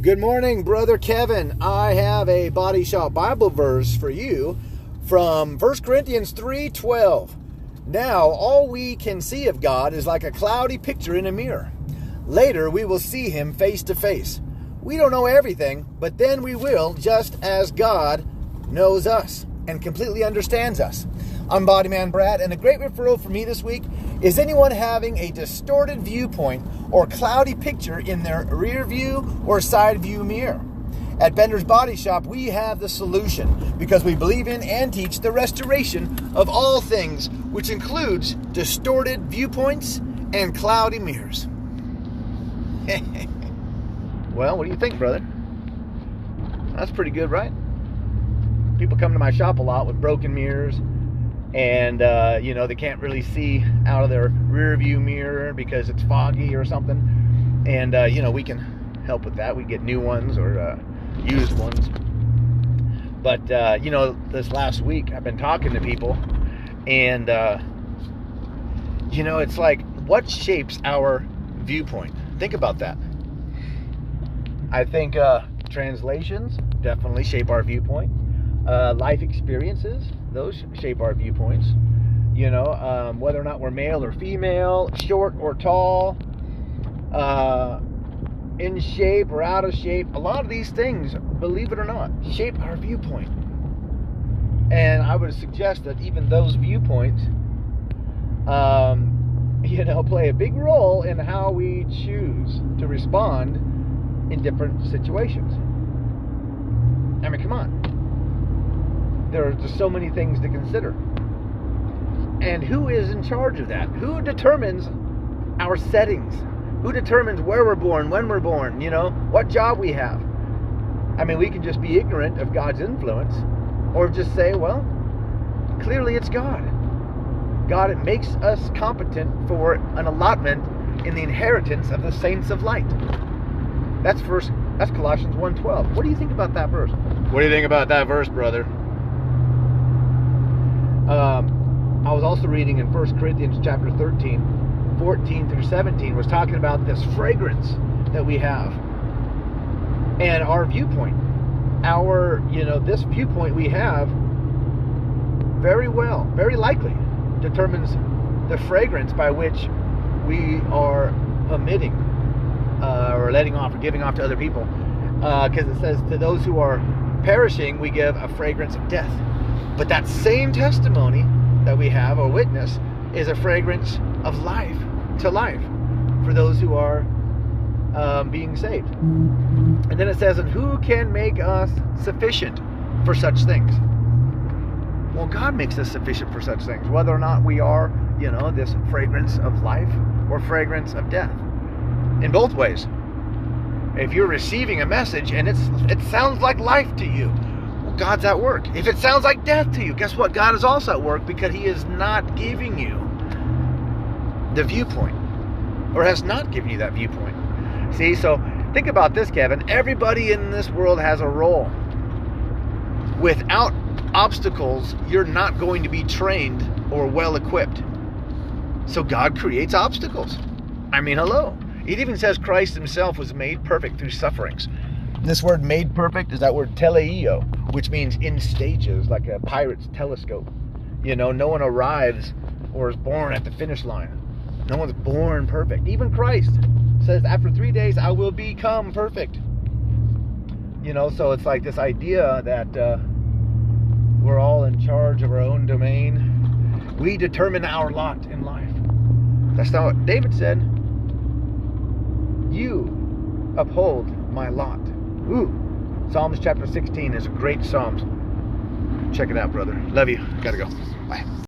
Good morning, Brother Kevin. I have a Body Shop Bible verse for you from 1 Corinthians 3:12. Now, all we can see of God is like a cloudy picture in a mirror. Later, we will see him face to face. We don't know everything, but then we will, just as God knows us and completely understands us. I'm Bodyman Brad, and a great referral for me this week is anyone having a distorted viewpoint or cloudy picture in their rear view or side view mirror. At Bender's Body Shop, we have the solution because we believe in and teach the restoration of all things, which includes distorted viewpoints and cloudy mirrors. Well, what do you think, brother? That's pretty good, right? People come to my shop a lot with broken mirrors, and they can't really see out of their rear view mirror because it's foggy or something. And we can help with that. We get new ones or used ones. But this last week I've been talking to people, and it's like, what shapes our viewpoint? Think about that. I think translations definitely shape our viewpoint. Life experiences, those shape our viewpoints. Whether or not we're male or female, short or tall, in shape or out of shape. A lot of these things, believe it or not, shape our viewpoint. And I would suggest that even those viewpoints, play a big role in how we choose to respond in different situations. I mean, come on. There are just so many things to consider. And who is in charge of that? Who determines our settings? Who determines where we're born, when we're born, what job we have? I mean, we can just be ignorant of God's influence, or just say, well, clearly it's God. God makes us competent for an allotment in the inheritance of the saints of light. That's Colossians 1:12. What do you think about that verse? What do you think about that verse, brother? I was also reading in 1 Corinthians chapter 13, 14 through 17, was talking about this fragrance that we have and our viewpoint. This viewpoint we have very likely determines the fragrance by which we are emitting or letting off or giving off to other people. Because it says, to those who are perishing, we give a fragrance of death. But that same testimony that we have or witness is a fragrance of life to life for those who are being saved. And then it says, and who can make us sufficient for such things? Well, God makes us sufficient for such things, whether or not we are, this fragrance of life or fragrance of death. In both ways. If you're receiving a message and it sounds like life to you, well, God's at work. If it sounds like death to you, guess what? God is also at work, because he is not giving you the viewpoint, or has not given you that viewpoint. See, so think about this, Kevin. Everybody in this world has a role. Without obstacles, you're not going to be trained or well equipped. So God creates obstacles. I mean, hello. It even says Christ himself was made perfect through sufferings. This word made perfect is that word teleio, which means in stages, like a pirate's telescope. No one arrives or is born at the finish line. No one's born perfect. Even Christ says, after 3 days, I will become perfect. So it's like this idea that we're all in charge of our own domain. We determine our lot in life. That's not what David said. You uphold my lot. Ooh. Psalms chapter 16 is a great Psalms. Check it out, brother. Love you. Gotta go. Bye.